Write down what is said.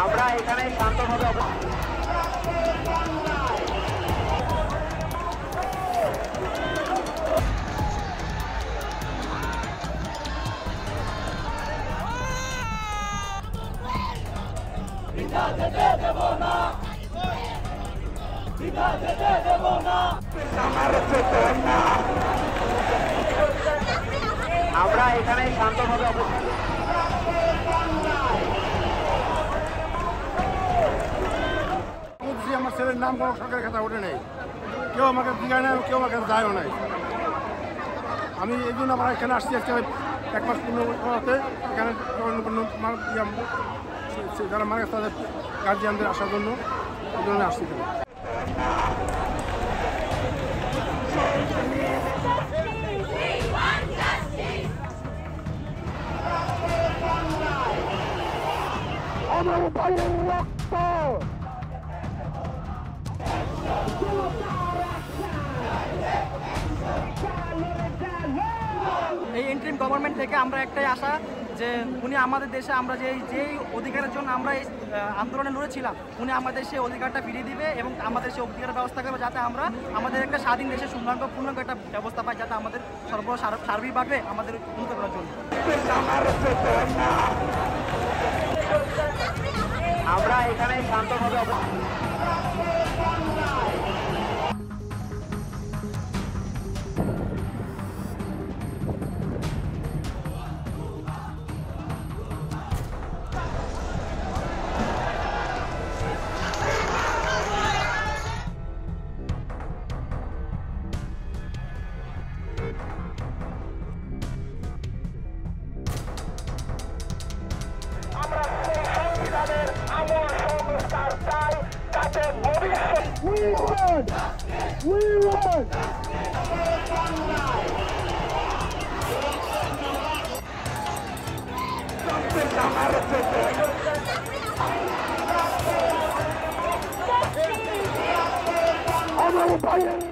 আমরা এখানে শান্তভাবে আমরা এখানে শান্তভাবে অবস্থান আমার ছেলের নাম কোনো সরকারের খাতা ওঠে নেই, কেউ আমাকে জিগায় নাই, কেউ আমার কাছে যায়ও নাই। আমি এই জন্য আমরা এখানে আসছি আজকে 1 মাস পূর্ণ করাতে, এখানে যারা মারা গেছে তাদের গার্জিয়ানদের আসার জন্য এই জন্য আসছি এখানে। আমার ভাইয়ের রক্ত এই ইন্টারিম গভর্নমেন্ট থেকে আমরা একটাই আশা যে উনি আমাদের দেশে আমরা যেই অধিকারের জন্য আমরা এই আন্দোলনে লড়েছিলাম, উনি আমাদের সেই অধিকারটা ফিরিয়ে দিবে এবং আমাদের সেই অধিকারের ব্যবস্থা করবে, যাতে আমরা আমাদের একটা স্বাধীন দেশে পূর্ণাঙ্গ একটা ব্যবস্থা পাই, যাতে আমাদের সার্বিকভাবে আমাদের উন্নত করার জন্য। আমরা এখানে শান্তভাবে আমার ভাইয়ের